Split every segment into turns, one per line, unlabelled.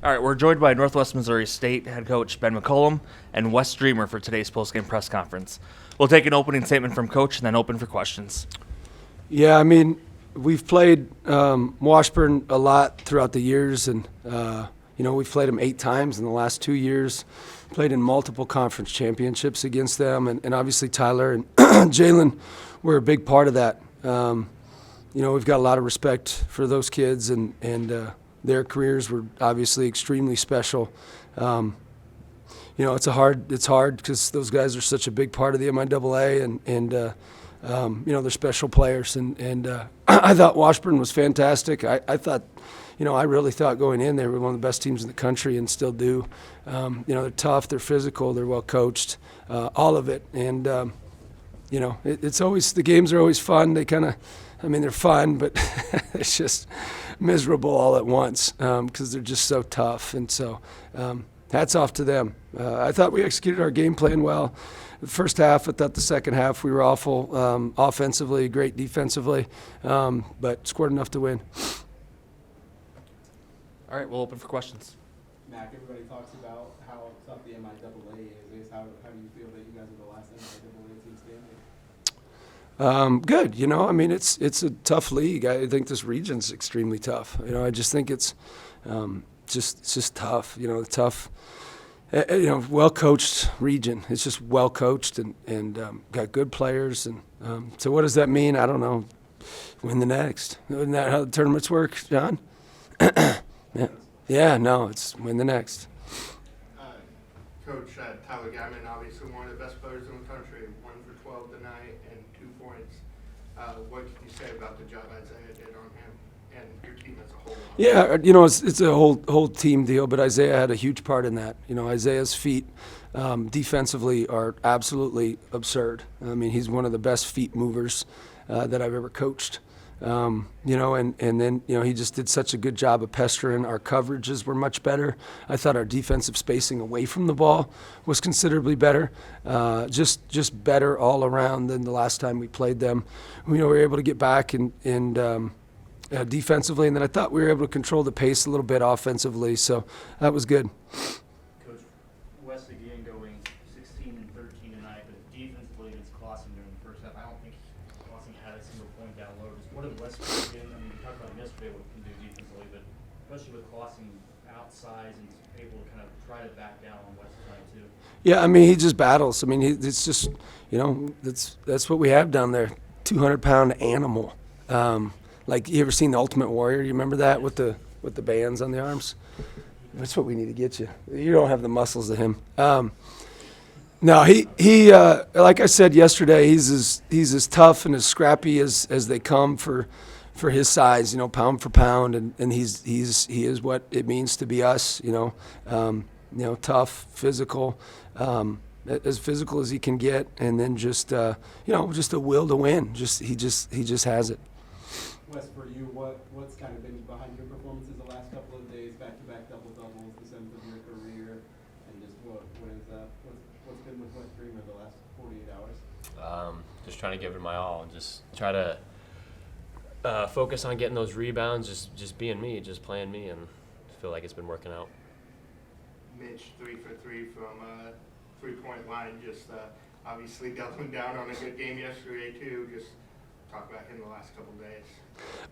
All right, we're joined by Northwest Missouri State head coach Ben McCollum and Wes Dreamer for today's postgame press conference. We'll take an opening statement from coach and then open for questions.
Yeah, I mean, we've played Washburn a lot throughout the years, and we've played them 8 times in the last 2 years. Played in multiple conference championships against them, and obviously Tyler and Jalen were a big part of that. We've got a lot of respect for those kids, and their careers were obviously extremely special. It's hard because those guys are such a big part of the MIAA, and they're special players. And I thought Washburn was fantastic. I thought, I really thought going in they were one of the best teams in the country and still do. They're tough, they're physical, they're well coached, all of it. And it's always, the games are always fun. They're fun, but it's just miserable all at once because they're just so tough. And so hats off to them. I thought we executed our game plan well. The first half, I thought the second half we were awful offensively, great defensively, but scored enough to win.
All right, we'll open for questions.
Mac, everybody talks about how tough the MIAA is. How do you feel that you guys are the last MIAA team standing?
Good. It's a tough league. I think this region's extremely tough. I just think it's just tough. Tough. Well coached region. It's just well coached and got good players. And so what does that mean? I don't know. Win the next. Isn't that how the tournaments work, John? Yeah. No, it's win the next.
Coach Tyler Guyman, obviously one of the best players in the country, 1 for 12 tonight and 2 points. What can you say about the job Isaiah did on him and your team as a whole?
Yeah, it's a whole team deal, but Isaiah had a huge part in that. Isaiah's feet defensively are absolutely absurd. He's one of the best feet movers that I've ever coached. And then he just did such a good job of pestering. Our coverages were much better. I thought our defensive spacing away from the ball was considerably better. Just better all around than the last time we played them. We were able to get back and defensively, and then I thought we were able to control the pace a little bit offensively. So that was good.
Coach, West again going 16 and 13 tonight, but defensively against Clawson during the first half, I don't think Clawson had a single point down low. Just what did West do? We talked about yesterday what we can do defensively, but especially with Clawson outside and able to kind of try to back down on West tonight too.
Yeah, he just battles. It's just, that's what we have down there. 200-pound animal. Like, you ever seen The Ultimate Warrior? You remember that with the bands on the arms? That's what we need to get you. You don't have the muscles of him. No, he like I said yesterday, he's as tough and as scrappy as they come for his size. Pound for pound, and he is what it means to be us. Tough, physical, as physical as he can get, and then just a will to win. He just has it.
Wes, for you, what's kind of been behind your performances the last couple of days, back-to-back double-doubles, the 7th of your career, and just what's been with Wes Dreamer the last 48 hours?
Just trying to give it my all. Just try to focus on getting those rebounds, just being me, just playing me, and I feel like it's been working out.
Mitch, 3 for 3 from 3-point line, just obviously doubling down on a good game yesterday too. Just talk about him the last couple of days.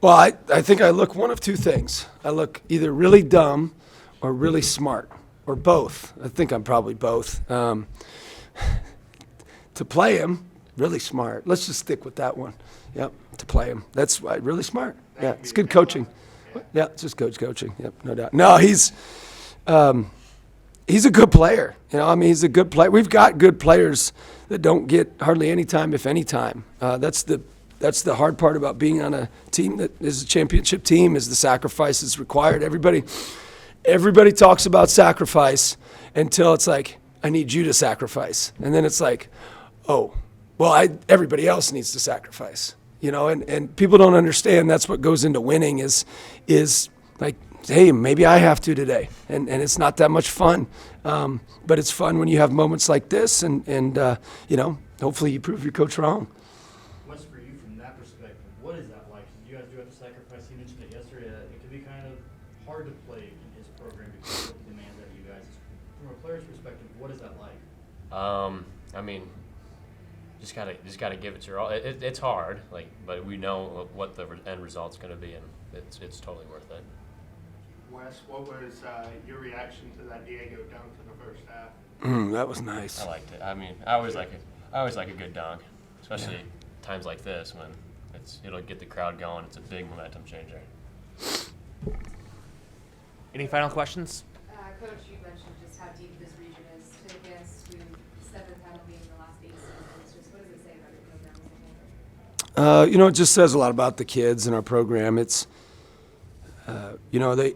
Well, I think I look one of two things. I look either really dumb or really smart, or both. I think I'm probably both. To play him, really smart. Let's just stick with that one. Yep, to play him. That's right, really smart. Yeah, it's good coaching. Yeah, it's just coaching. Yep, no doubt. No, he's a good player. He's a good player. We've got good players that don't get hardly any time, if any time. That's the hard part about being on a team that is a championship team, is the sacrifices required. Everybody talks about sacrifice until it's like, I need you to sacrifice. And then it's like, oh, well, everybody else needs to sacrifice. And people don't understand that's what goes into winning is like, hey, maybe I have to today. And it's not that much fun. But it's fun when you have moments like this and hopefully you prove your coach wrong.
What's for you from that perspective? What is that like? You guys do have to sacrifice. You mentioned it yesterday. It can be kind of hard to play in his program because perspective, what is that like?
I mean, just gotta give it your all. It's hard, but we know what the end result's gonna be, and it's totally worth it.
Wes, what was your reaction to that Diego dunk in the first half?
That was nice.
I liked it. I mean, I always like a good dunk, especially times like this when it'll get the crowd going. It's a big momentum changer.
Any final questions?
Coach, you mentioned just how deep this region is. To advance to 7 penalty in the last 8 seasons, just what does it say about your program as a whole?
It just says a lot about the kids in our program. It's,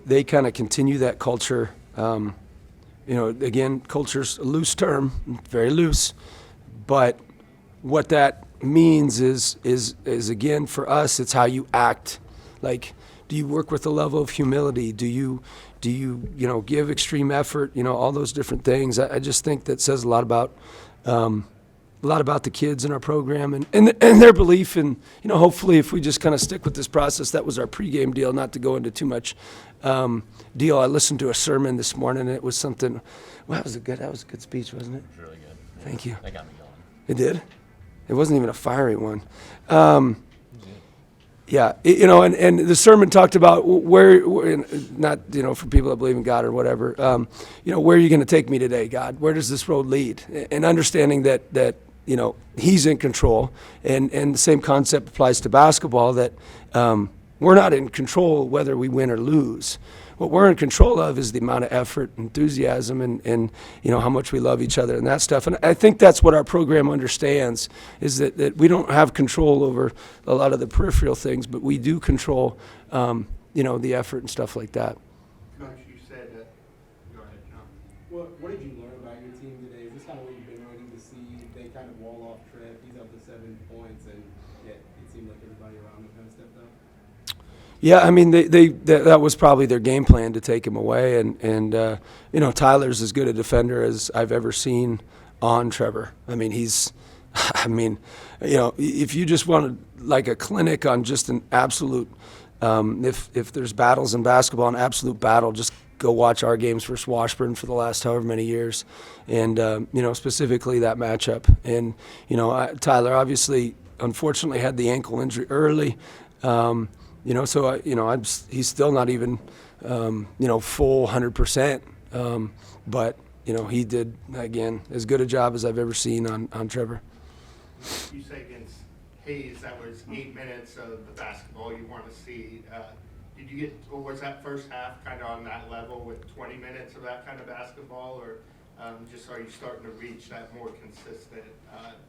they kind of continue that culture. Again, culture's a loose term, very loose, but what that means is again, for us, it's how you act. Like, do you work with a level of humility? Do you give extreme effort? All those different things. I just think that says a lot about the kids in our program and their belief in, hopefully if we just kind of stick with this process. That was our pregame deal, not to go into too much deal. I listened to a sermon this morning, and it was something, well, that was a good speech, wasn't it?
It was really good. Yeah.
Thank you.
That got me going.
It did? It wasn't even a fiery one. Yeah, and the sermon talked about where not, for people that believe in God or whatever, where are you going to take me today, God? Where does this road lead? And understanding that He's in control, and the same concept applies to basketball, that we're not in control whether we win or lose. What we're in control of is the amount of effort, enthusiasm, and how much we love each other and that stuff. And I think that's what our program understands, is that we don't have control over a lot of the peripheral things, but we do control, the effort and stuff like that.
Coach, you said that. Go ahead, John.
What did you learn about your team today? Is this kind of what you've been waiting to see? They kind of wall off Trev. He's up to 7 points, and yet it seemed like everybody around him kind of stepped up.
Yeah, I mean, that was probably their game plan, to take him away, and Tyler's as good a defender as I've ever seen on Trevor. I mean, if you just wanted like a clinic on just an absolute, if there's battles in basketball, an absolute battle, just go watch our games versus Washburn for the last however many years, and specifically that matchup. And Tyler obviously, unfortunately, had the ankle injury early. He's still not even, full 100%. But he did, again, as good a job as I've ever seen on Trevor.
You say against Hayes, that was 8 minutes of the basketball you want to see. Did you or was that first half kind of on that level with 20 minutes of that kind of basketball, or just are you starting to reach that more consistent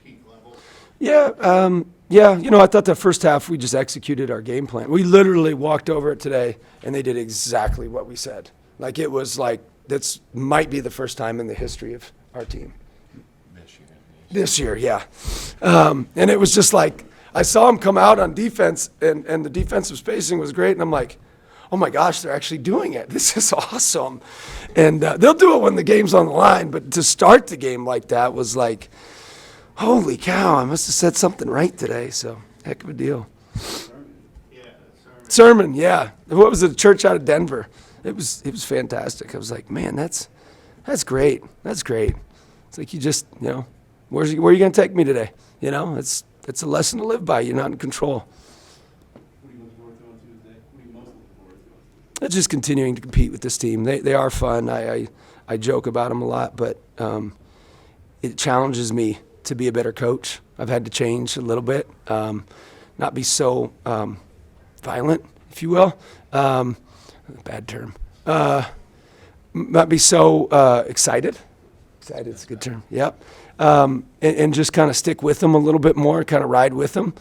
peak level?
Yeah, I thought the first half we just executed our game plan. We literally walked over it today, and they did exactly what we said. Like, it was like, this might be the first time in the history of our team. This year, yeah. And it was just like, I saw them come out on defense, and the defensive spacing was great, and I'm like, oh my gosh, they're actually doing it. This is awesome. And they'll do it when the game's on the line, but to start the game like that was like, holy cow, I must have said something right today. So, heck of a deal. Sermon, yeah. What was it, church out of Denver? It was fantastic. I was like, man, that's great. That's great. It's like, you just, where are you going to take me today? It's a lesson to live by. You're not in control.
What are you looking forward to on Tuesday? What are you most looking forward to on Tuesday?
It's just continuing to compete with this team. They are fun. I joke about them a lot, but it challenges me to be a better coach. I've had to change a little bit, not be so violent, if you will. Bad term. Not be so excited. Excited's a good term. Yep. And just kind of stick with them a little bit more, kind of ride with them.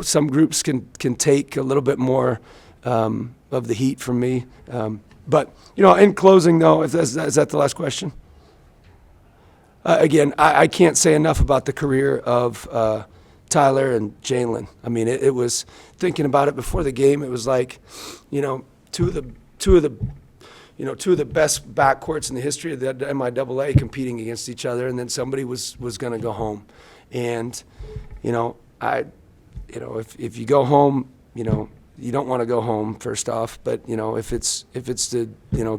Some groups can take a little bit more of the heat from me. But in closing, though, is that the last question? Again, I can't say enough about the career of Tyler and Jalen. I mean, it was, thinking about it before the game, it was like, two of the best backcourts in the history of the MIAA competing against each other, and then somebody was going to go home. And, if you go home, you don't want to go home, first off, but if it's the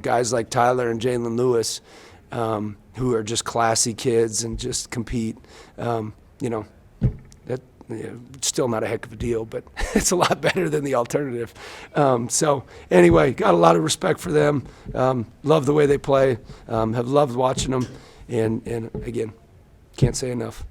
guys like Tyler and Jalen Lewis, who are just classy kids and just compete. You know, that still not a heck of a deal, but it's a lot better than the alternative. So anyway, got a lot of respect for them. Love the way they play. Have loved watching them, and again, can't say enough.